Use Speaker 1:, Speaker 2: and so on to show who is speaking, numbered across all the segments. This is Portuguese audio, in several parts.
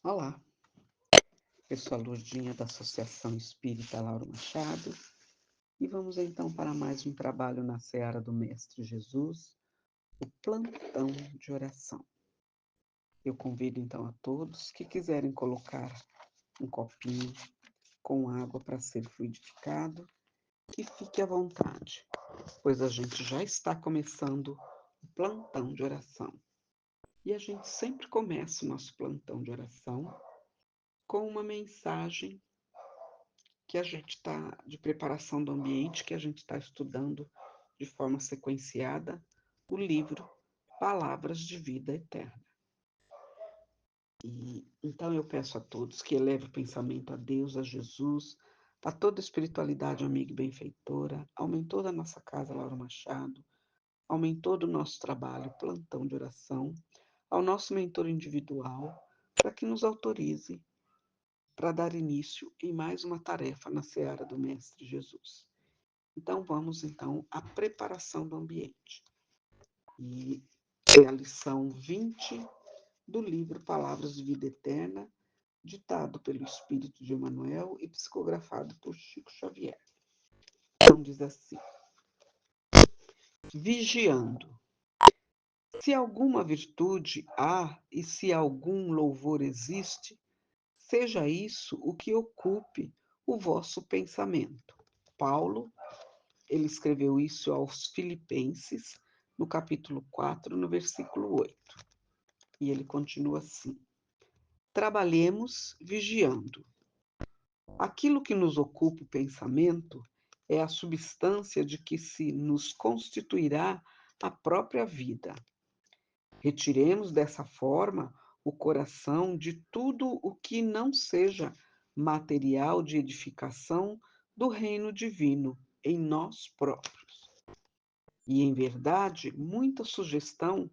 Speaker 1: Olá, eu sou a Lourdinha da Associação Espírita Lauro Machado e vamos então para mais um trabalho na Seara do Mestre Jesus, o plantão de oração. Eu convido então a todos que quiserem colocar um copinho com água para ser fluidificado, que fique à vontade, pois a gente já está começando o plantão de oração. E a gente sempre começa o nosso plantão de oração com uma mensagem que a gente está de preparação do ambiente, que a gente está estudando de forma sequenciada o livro Palavras de Vida Eterna. E então eu peço a todos que elevem o pensamento a Deus, a Jesus, a toda a espiritualidade amiga e benfeitora, aumentou da nossa casa, Laura Machado, aumentou do nosso trabalho, plantão de oração, ao nosso mentor individual, para que nos autorize para dar início em mais uma tarefa na seara do Mestre Jesus. Então, vamos então à preparação do ambiente. E é a lição 20 do livro Palavras de Vida Eterna, ditado pelo Espírito de Emmanuel e psicografado por Chico Xavier. Então, diz assim: vigiando. Se alguma virtude há e se algum louvor existe, seja isso o que ocupe o vosso pensamento. Paulo, ele escreveu isso aos Filipenses, no capítulo 4, no versículo 8. E ele continua assim: trabalhemos vigiando. Aquilo que nos ocupa o pensamento é a substância de que se nos constituirá a própria vida. Retiremos dessa forma o coração de tudo o que não seja material de edificação do reino divino em nós próprios. E, em verdade, muita sugestão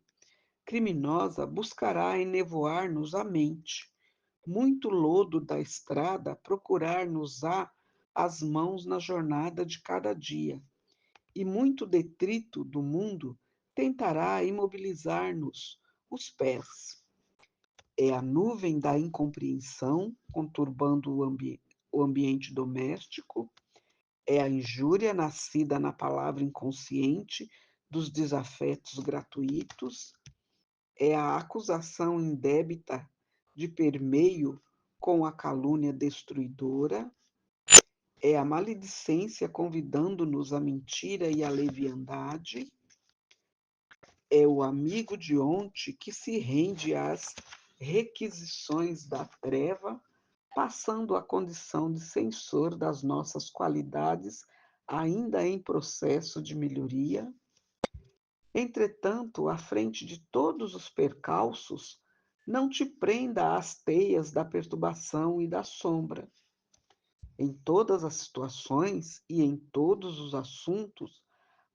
Speaker 1: criminosa buscará enevoar-nos a mente, muito lodo da estrada procurar-nos-á as mãos na jornada de cada dia, e muito detrito do mundo tentará imobilizar-nos os pés. É a nuvem da incompreensão conturbando o ambiente doméstico, é a injúria nascida na palavra inconsciente dos desafetos gratuitos, é a acusação indébita de permeio com a calúnia destruidora, é a maledicência convidando-nos à mentira e à leviandade, é o amigo de ontem que se rende às requisições da treva, passando a condição de censor das nossas qualidades, ainda em processo de melhoria. Entretanto, à frente de todos os percalços, não te prenda às teias da perturbação e da sombra. Em todas as situações e em todos os assuntos,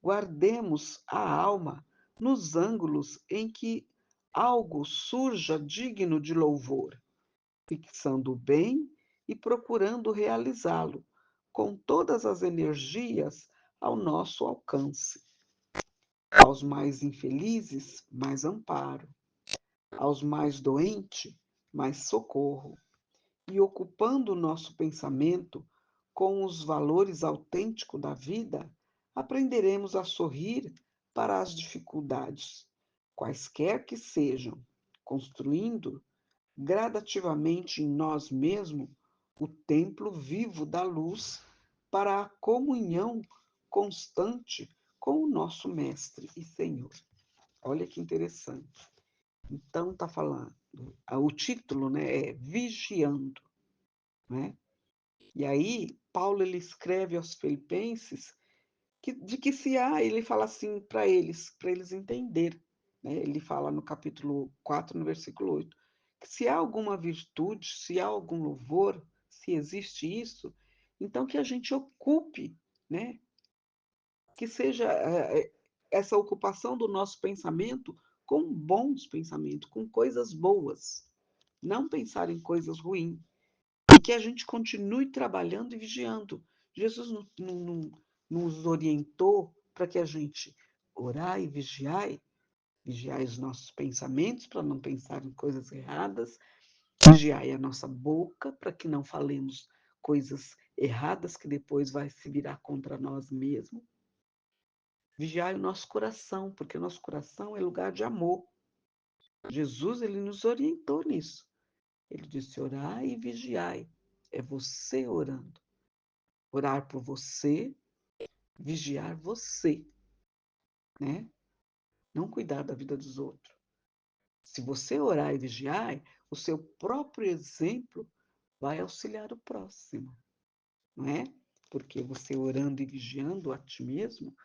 Speaker 1: guardemos a alma nos ângulos em que algo surja digno de louvor, fixando o bem e procurando realizá-lo, com todas as energias ao nosso alcance. Aos mais infelizes, mais amparo. Aos mais doentes, mais socorro. E ocupando o nosso pensamento com os valores autênticos da vida, aprenderemos a sorrir para as dificuldades, quaisquer que sejam, construindo gradativamente em nós mesmos o templo vivo da luz para a comunhão constante com o nosso Mestre e Senhor. Olha que interessante. Então, está falando, o título, né, é Vigiando, né? E aí, Paulo ele escreve aos Filipenses de que se há, ele fala assim para eles entenderem, né? Ele fala no capítulo 4, no versículo 8, que se há alguma virtude, se há algum louvor, se existe isso, então que a gente ocupe, né? Que seja essa ocupação do nosso pensamento com bons pensamentos, com coisas boas, não pensar em coisas ruins, e que a gente continue trabalhando e vigiando. Jesus nos orientou para que a gente orar e vigiar os nossos pensamentos, para não pensar em coisas erradas, Vigiai a nossa boca para que não falemos coisas erradas que depois vai se virar contra nós mesmos. Vigiai o nosso coração, porque o nosso coração é lugar de amor. Jesus, ele nos orientou nisso. Ele disse: orai e vigiai. É você orando. Orar por você, vigiar você, né? Não cuidar da vida dos outros. Se você orar e vigiar, o seu próprio exemplo vai auxiliar o próximo, não é? Porque você orando e vigiando a ti mesmo,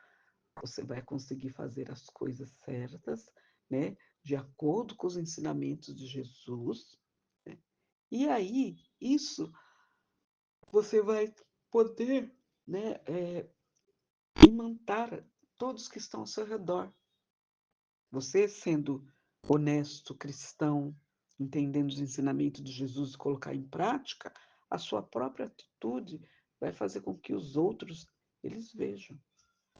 Speaker 1: você vai conseguir fazer as coisas certas, né? De acordo com os ensinamentos de Jesus, né? E aí, isso você vai poder, né, imantar todos que estão ao seu redor. Você sendo honesto, cristão, entendendo os ensinamentos de Jesus e colocar em prática, a sua própria atitude vai fazer com que os outros eles vejam,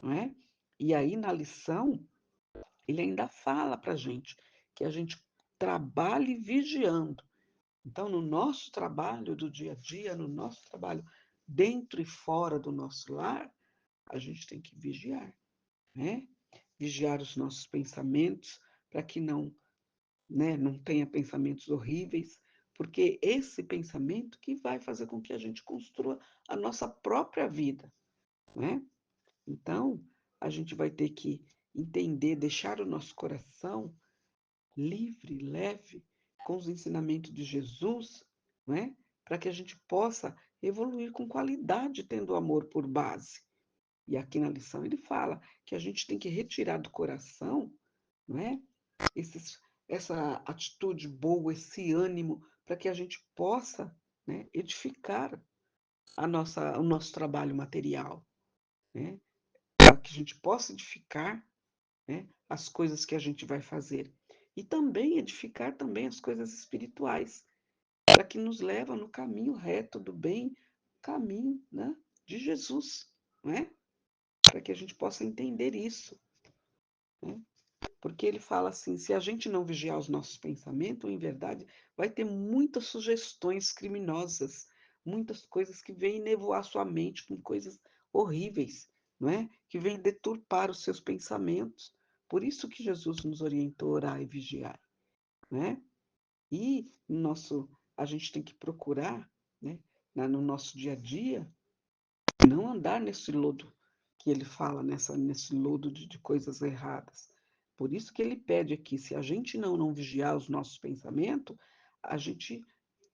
Speaker 1: não é? E aí na lição ele ainda fala para a gente que a gente trabalhe vigiando. Então, no nosso trabalho do dia a dia, no nosso trabalho dentro e fora do nosso lar, a gente tem que vigiar, né? Vigiar os nossos pensamentos para que não, né, não tenha pensamentos horríveis, porque esse pensamento que vai fazer com que a gente construa a nossa própria vida, né? Então, a gente vai ter que entender, deixar o nosso coração livre, leve, com os ensinamentos de Jesus, né? Para que a gente possa evoluir com qualidade, tendo o amor por base. E aqui na lição ele fala que a gente tem que retirar do coração, não é? Esses, essa atitude boa, esse ânimo, para que a gente possa, né, edificar o nosso trabalho material, né? Para que a gente possa edificar, né, as coisas que a gente vai fazer. E também edificar também as coisas espirituais, para que nos leva no caminho reto do bem, caminho, né, de Jesus, não é? Para que a gente possa entender isso, né? Porque ele fala assim: se a gente não vigiar os nossos pensamentos, em verdade, vai ter muitas sugestões criminosas, muitas coisas que vêm nevoar sua mente com coisas horríveis, não é? Que vêm deturpar os seus pensamentos. Por isso que Jesus nos orientou a orar e vigiar, né? E a gente tem que procurar, né, no nosso dia a dia, não andar nesse lodo que ele fala, nesse lodo de coisas erradas. Por isso que ele pede aqui, se a gente não vigiar os nossos pensamentos, a gente,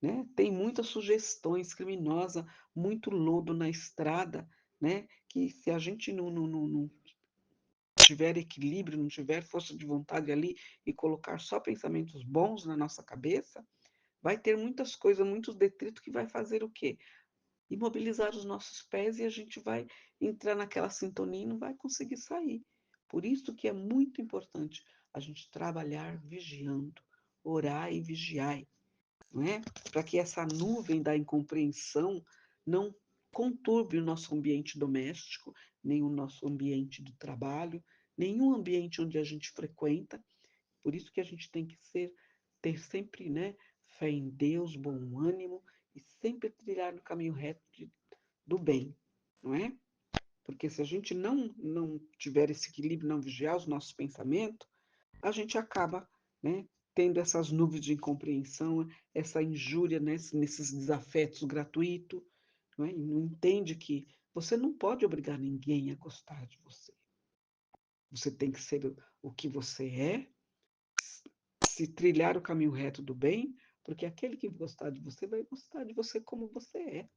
Speaker 1: né, tem muitas sugestões criminosas, muito lodo na estrada, né, que se a gente não tiver equilíbrio, não tiver força de vontade ali e colocar só pensamentos bons na nossa cabeça, vai ter muitas coisas, muitos detritos que vai fazer o quê? Imobilizar os nossos pés e a gente vai entrar naquela sintonia e não vai conseguir sair. Por isso que é muito importante a gente trabalhar vigiando, orar e vigiar, não é? Para que essa nuvem da incompreensão não conturbe o nosso ambiente doméstico, nem o nosso ambiente de trabalho, nenhum ambiente onde a gente frequenta. Por isso que a gente tem que ter sempre, né, fé em Deus, bom ânimo e sempre trilhar no caminho reto do bem, não é? Porque se a gente não tiver esse equilíbrio, não vigiar os nossos pensamentos, a gente acaba, né, tendo essas nuvens de incompreensão, essa injúria, né, nesses desafetos gratuitos, não é? E não entende que você não pode obrigar ninguém a gostar de você. Você tem que ser o que você é, se trilhar o caminho reto do bem, porque aquele que gostar de você vai gostar de você como você é,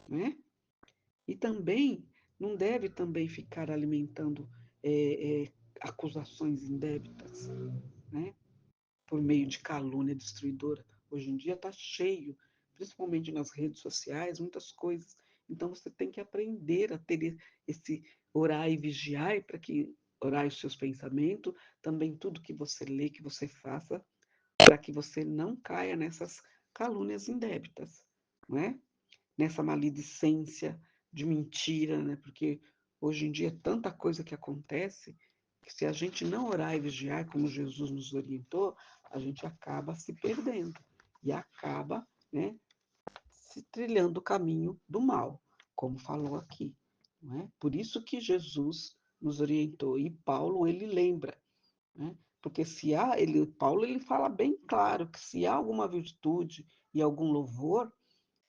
Speaker 1: né? E também não deve também ficar alimentando acusações indébitas, né? Por meio de calúnia destruidora. Hoje em dia está cheio, principalmente nas redes sociais, muitas coisas. Então você tem que aprender a ter esse orar e vigiar para que orar os seus pensamentos, também tudo que você lê, que você faça, para que você não caia nessas calúnias indébitas, não é? Nessa maledicência de mentira, né? Porque hoje em dia é tanta coisa que acontece que se a gente não orar e vigiar, como Jesus nos orientou, a gente acaba se perdendo. e acaba, né, se trilhando o caminho do mal, como falou aqui, não é? Por isso que Jesus nos orientou, e Paulo, ele lembra, né? Porque se há, Paulo, ele fala bem claro que se há alguma virtude e algum louvor,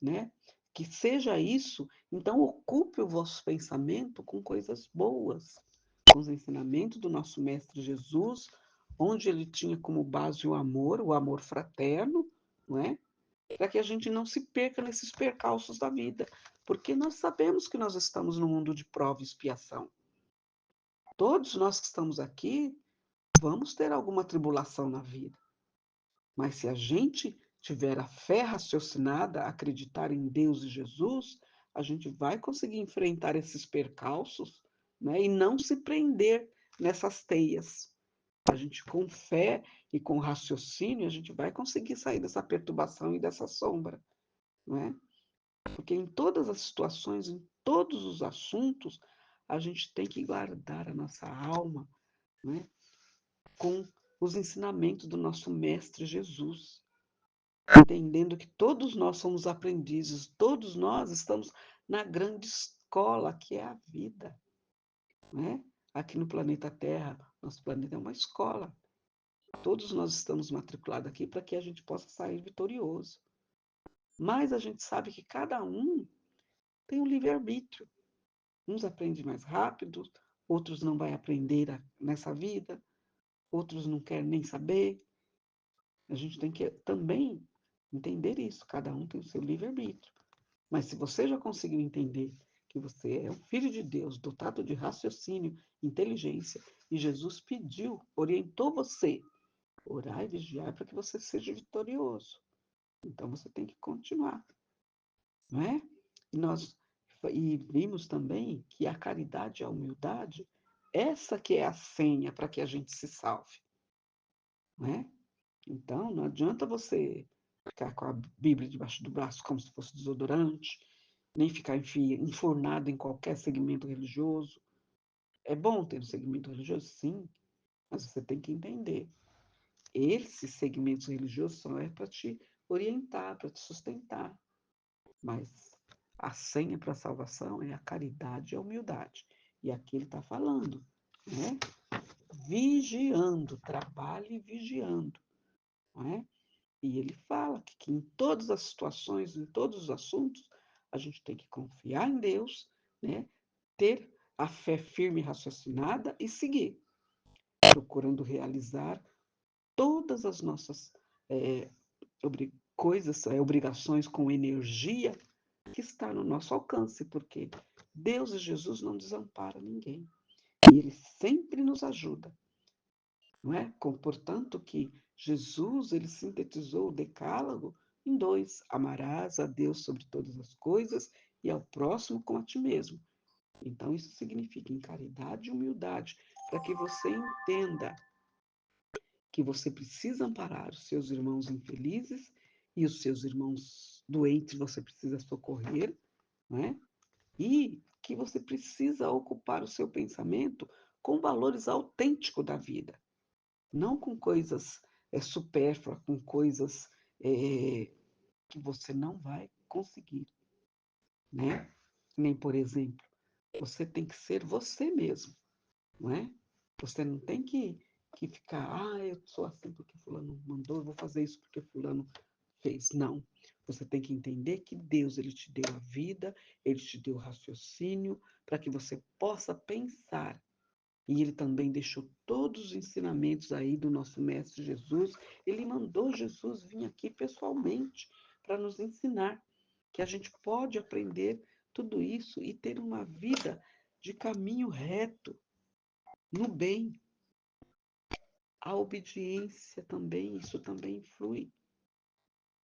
Speaker 1: né, que seja isso, então ocupe o vosso pensamento com coisas boas, com os ensinamentos do nosso Mestre Jesus, onde ele tinha como base o amor fraterno, não é? Para que a gente não se perca nesses percalços da vida, porque nós sabemos que nós estamos no mundo de prova e expiação. Todos nós que estamos aqui vamos ter alguma tribulação na vida, mas se a gente tiver a fé raciocinada, acreditar em Deus e Jesus, a gente vai conseguir enfrentar esses percalços, né, e não se prender nessas teias. A gente, com fé e com raciocínio, a gente vai conseguir sair dessa perturbação e dessa sombra, não é? Porque em todas as situações, em todos os assuntos, a gente tem que guardar a nossa alma, né, com os ensinamentos do nosso Mestre Jesus, entendendo que todos nós somos aprendizes, todos nós estamos na grande escola que é a vida, né? Aqui no planeta Terra, nosso planeta é uma escola. Todos nós estamos matriculados aqui para que a gente possa sair vitorioso. Mas a gente sabe que cada um tem um livre-arbítrio. Uns aprendem mais rápido, outros não vai aprender nessa vida, outros não querem nem saber. A gente tem que também entender isso, cada um tem o seu livre-arbítrio. Mas se você já conseguiu entender que você é um filho de Deus, dotado de raciocínio, inteligência, e Jesus pediu, orientou você, orar e vigiar para que você seja vitorioso. Então você tem que continuar, não é? E nós vimos também que a caridade e a humildade, essa que é a senha para que a gente se salve, não é? Então não adianta você ficar com a Bíblia debaixo do braço como se fosse desodorante, nem ficar enfurnado em qualquer segmento religioso. É bom ter um segmento religioso? Sim, mas você tem que entender. Esses segmentos religiosos são para te orientar, para te sustentar. Mas a senha para a salvação é a caridade e a humildade. E aqui ele está falando, né? Vigiando, trabalhe vigiando, não é? E ele fala que em todas as situações, em todos os assuntos, a gente tem que confiar em Deus, né? Ter a fé firme e raciocinada e seguir, procurando realizar todas as nossas coisas, obrigações com energia que está no nosso alcance, porque Deus e Jesus não desamparam ninguém. E Ele sempre nos ajuda, não é? Portanto, que Jesus, ele sintetizou o decálogo em dois: amarás a Deus sobre todas as coisas e ao próximo como a ti mesmo. Então, isso significa em caridade e humildade, para que você entenda que você precisa amparar os seus irmãos infelizes e os seus irmãos doentes você precisa socorrer, não é? E que você precisa ocupar o seu pensamento com valores autênticos da vida, não com coisas supérfluas, com coisas que você não vai conseguir, né? Nem, por exemplo, você tem que ser você mesmo, não é? Você não tem que ficar, eu sou assim porque fulano mandou, eu vou fazer isso porque fulano fez. Não. Você tem que entender que Deus, ele te deu a vida, ele te deu o raciocínio para que você possa pensar. E ele também deixou todos os ensinamentos aí do nosso Mestre Jesus. Ele mandou Jesus vir aqui pessoalmente para nos ensinar que a gente pode aprender tudo isso e ter uma vida de caminho reto, no bem. A obediência também, isso também influi,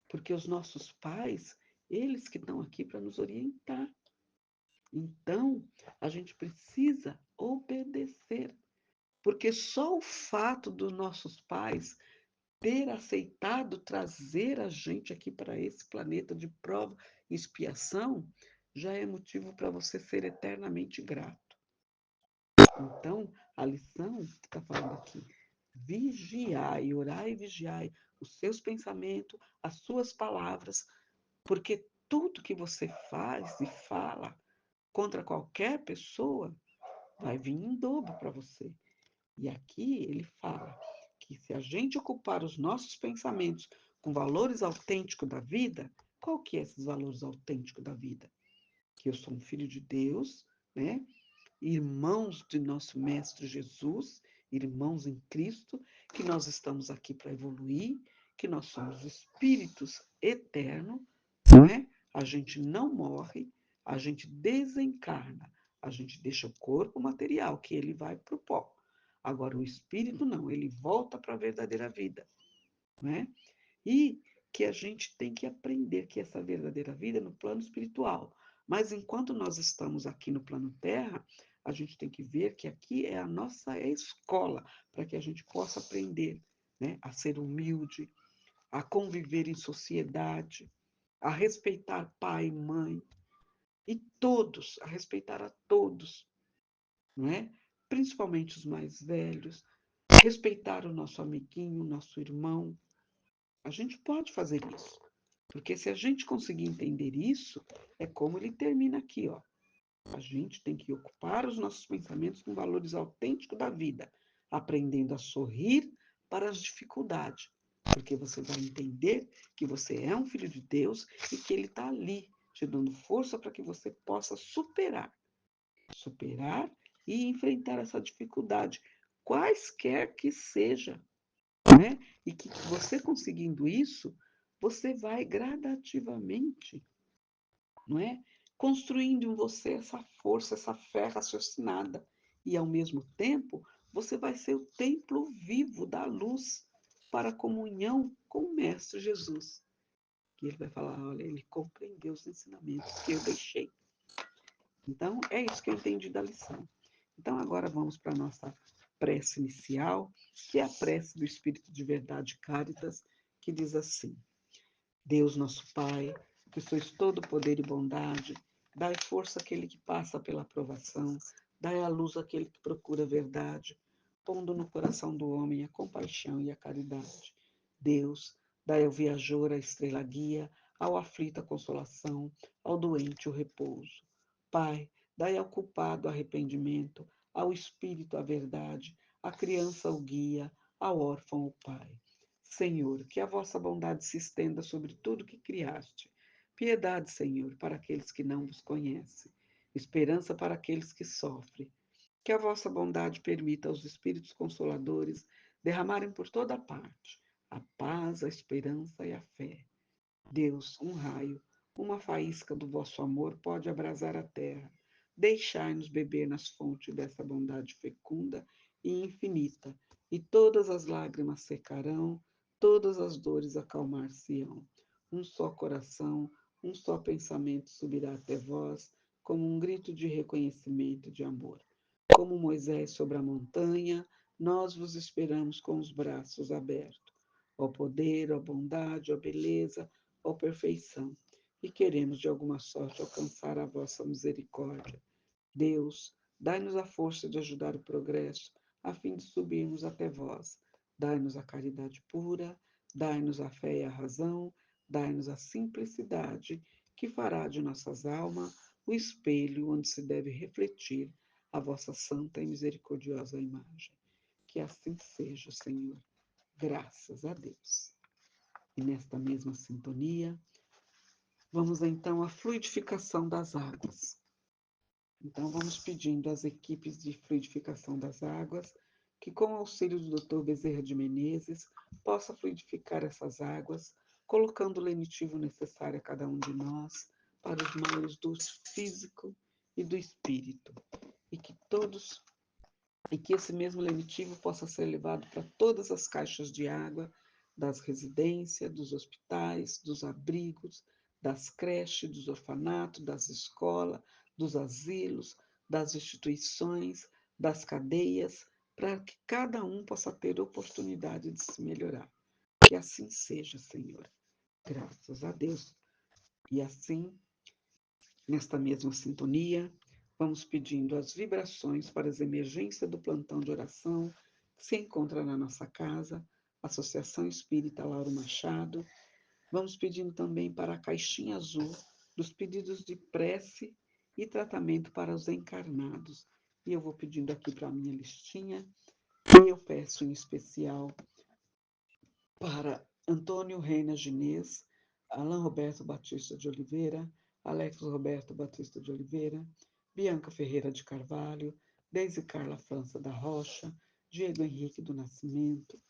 Speaker 1: porque os nossos pais, eles que estão aqui para nos orientar. Então, a gente precisa obedecer, porque só o fato dos nossos pais ter aceitado trazer a gente aqui para esse planeta de prova e expiação já é motivo para você ser eternamente grato. Então, a lição que está falando aqui: vigiai, orai e vigiai, os seus pensamentos, as suas palavras, porque tudo que você faz e fala contra qualquer pessoa vai vir em dobro para você. E aqui ele fala que se a gente ocupar os nossos pensamentos com valores autênticos da vida, qual que é esses valores autênticos da vida? Que eu sou um filho de Deus, né? Irmãos de nosso Mestre Jesus, irmãos em Cristo, que nós estamos aqui para evoluir, que nós somos espíritos eternos, não é? A gente não morre, a gente desencarna, a gente deixa o corpo material, que ele vai para o pó. Agora, o espírito não, ele volta para a verdadeira vida, né? E que a gente tem que aprender que essa verdadeira vida é no plano espiritual. Mas enquanto nós estamos aqui no plano Terra, a gente tem que ver que aqui é a nossa escola, para que a gente possa aprender, né, a ser humilde, a conviver em sociedade, a respeitar pai e mãe, e todos, a respeitar a todos, não é? Principalmente os mais velhos, respeitar o nosso amiguinho, o nosso irmão. A gente pode fazer isso. Porque se a gente conseguir entender isso, é como ele termina aqui, ó. A gente tem que ocupar os nossos pensamentos com valores autênticos da vida, aprendendo a sorrir para as dificuldades, porque você vai entender que você é um filho de Deus e que ele está ali, te dando força para que você possa superar e enfrentar essa dificuldade, quaisquer que seja, né? E que você conseguindo isso, você vai gradativamente, não é? Construindo em você essa força, essa fé raciocinada. E ao mesmo tempo, você vai ser o templo vivo da luz para a comunhão com o Mestre Jesus. E ele vai falar: olha, ele compreendeu os ensinamentos que eu deixei. Então, é isso que eu entendi da lição. Então, agora vamos para a nossa prece inicial, que é a prece do Espírito de Verdade Caritas, que diz assim: Deus nosso Pai, que sois todo poder e bondade, dai força àquele que passa pela provação, dai à luz àquele que procura a verdade, pondo no coração do homem a compaixão e a caridade. Deus, dai ao viajor a estrela guia, ao aflito a consolação, ao doente o repouso. Pai, dai ao culpado arrependimento, ao espírito a verdade, à criança o guia, ao órfão o pai. Senhor, que a vossa bondade se estenda sobre tudo que criaste. Piedade, Senhor, para aqueles que não vos conhecem. Esperança para aqueles que sofrem. Que a vossa bondade permita aos Espíritos Consoladores derramarem por toda parte a paz, a esperança e a fé. Deus, um raio, uma faísca do vosso amor pode abrasar a terra. Deixai-nos beber nas fontes dessa bondade fecunda e infinita, e todas as lágrimas secarão, todas as dores acalmar-se-ão. Um só coração, um só pensamento subirá até vós, como um grito de reconhecimento e de amor. Como Moisés sobre a montanha, nós vos esperamos com os braços abertos. Ó poder, ó bondade, ó beleza, ó perfeição, e queremos de alguma sorte alcançar a vossa misericórdia. Deus, dai-nos a força de ajudar o progresso, a fim de subirmos até vós. Dai-nos a caridade pura, dai-nos a fé e a razão, dai-nos a simplicidade, que fará de nossas almas o espelho onde se deve refletir a vossa santa e misericordiosa imagem. Que assim seja, Senhor. Graças a Deus. E nesta mesma sintonia, vamos então à fluidificação das águas. Então, vamos pedindo às equipes de fluidificação das águas que, com o auxílio do Dr. Bezerra de Menezes, possa fluidificar essas águas, colocando o lenitivo necessário a cada um de nós para os males do físico e do espírito, e que todos e que esse mesmo lenitivo possa ser levado para todas as caixas de água das residências, dos hospitais, dos abrigos, das creches, dos orfanatos, das escolas, dos asilos, das instituições, das cadeias, para que cada um possa ter oportunidade de se melhorar. Que assim seja, Senhor. Graças a Deus. E assim, nesta mesma sintonia, vamos pedindo as vibrações para as emergências do plantão de oração que se encontra na nossa casa, Associação Espírita Lauro Machado. Vamos pedindo também para a caixinha azul dos pedidos de prece e tratamento para os encarnados. E eu vou pedindo aqui para a minha listinha. E eu peço em especial para Antônio Reina Ginês, Alain Roberto Batista de Oliveira, Alex Roberto Batista de Oliveira, Bianca Ferreira de Carvalho, Deise Carla França da Rocha, Diego Henrique do Nascimento,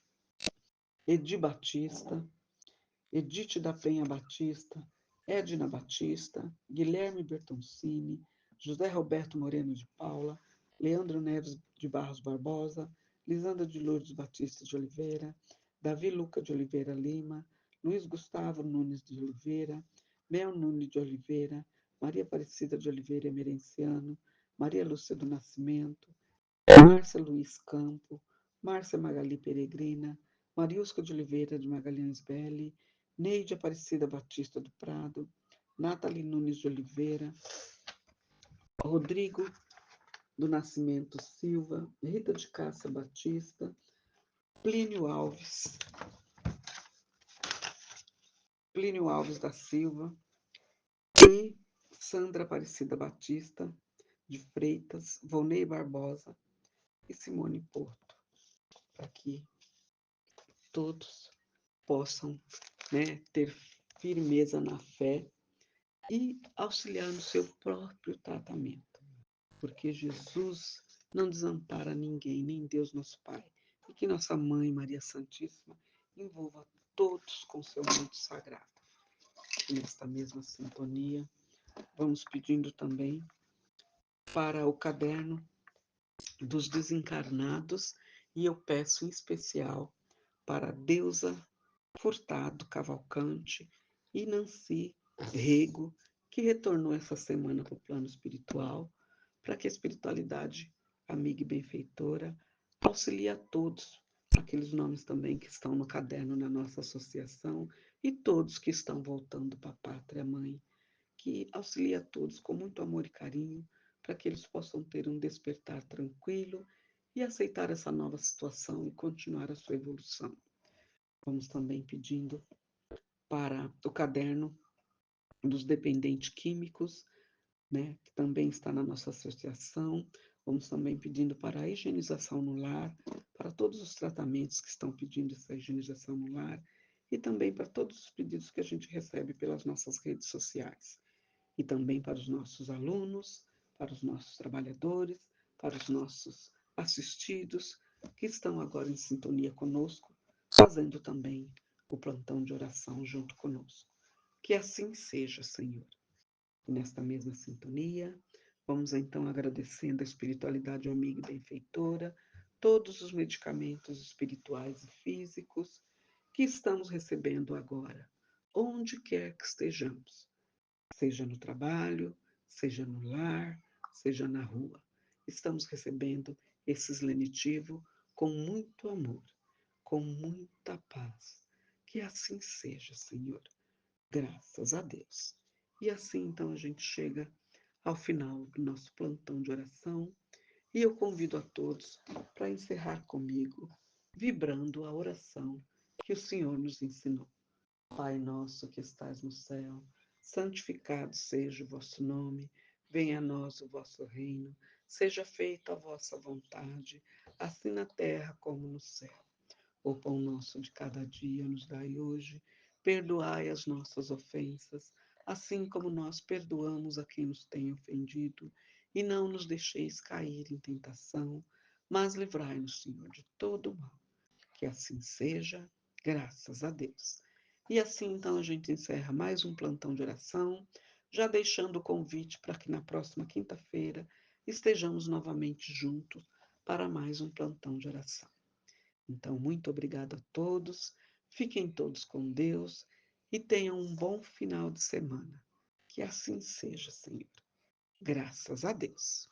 Speaker 1: Edi Batista, Edith da Penha Batista, Edna Batista, Guilherme Bertoncini, José Roberto Moreno de Paula, Leandro Neves de Barros Barbosa, Lisandra de Lourdes Batista de Oliveira, Davi Luca de Oliveira Lima, Luiz Gustavo Nunes de Oliveira, Mel Nunes de Oliveira, Maria Aparecida de Oliveira Emerenciano, Maria Lúcia do Nascimento, Márcia Luiz Campo, Márcia Magali Peregrina, Mariusca de Oliveira de Magalhães Belli, Neide Aparecida Batista do Prado, Nathalie Nunes de Oliveira, Rodrigo do Nascimento Silva, Rita de Cássia Batista, Plínio Alves da Silva e Sandra Aparecida Batista de Freitas, Volney Barbosa e Simone Porto, para que todos possam, ter firmeza na fé e auxiliar no seu próprio tratamento, porque Jesus não desampara ninguém, nem Deus nosso Pai, e que nossa Mãe Maria Santíssima envolva todos com seu manto sagrado. E nesta mesma sintonia, vamos pedindo também para o caderno dos desencarnados, e eu peço em especial para Deusa Furtado Cavalcante e Nancy Rego, que retornou essa semana para o plano espiritual, para que a espiritualidade amiga e benfeitora auxilie a todos, aqueles nomes também que estão no caderno na nossa associação e todos que estão voltando para a pátria mãe, que auxilie a todos com muito amor e carinho, para que eles possam ter um despertar tranquilo e aceitar essa nova situação e continuar a sua evolução. Vamos também pedindo para o caderno dos dependentes químicos, que também está na nossa associação. Vamos também pedindo para a higienização no lar, para todos os tratamentos que estão pedindo essa higienização no lar, e também para todos os pedidos que a gente recebe pelas nossas redes sociais. E também para os nossos alunos, para os nossos trabalhadores, para os nossos assistidos, que estão agora em sintonia conosco, fazendo também o plantão de oração junto conosco. Que assim seja, Senhor. E nesta mesma sintonia, vamos então agradecendo a espiritualidade amiga e benfeitora, todos os medicamentos espirituais e físicos que estamos recebendo agora, onde quer que estejamos, seja no trabalho, seja no lar, seja na rua. Estamos recebendo esses lenitivos com muito amor, com muita paz. Que assim seja, Senhor. Graças a Deus. E assim então a gente chega ao final do nosso plantão de oração e eu convido a todos para encerrar comigo, vibrando a oração que o Senhor nos ensinou. Pai nosso que estás no céu, santificado seja o vosso nome, venha a nós o vosso reino, seja feita a vossa vontade, assim na terra como no céu. O pão nosso de cada dia nos dai hoje, perdoai as nossas ofensas, assim como nós perdoamos a quem nos tem ofendido, e não nos deixeis cair em tentação, mas livrai-nos, Senhor, de todo o mal. Que assim seja, graças a Deus. E assim, então, a gente encerra mais um plantão de oração, já deixando o convite para que na próxima quinta-feira estejamos novamente juntos para mais um plantão de oração. Então, muito obrigada a todos, fiquem todos com Deus e tenham um bom final de semana. Que assim seja, Senhor. Graças a Deus.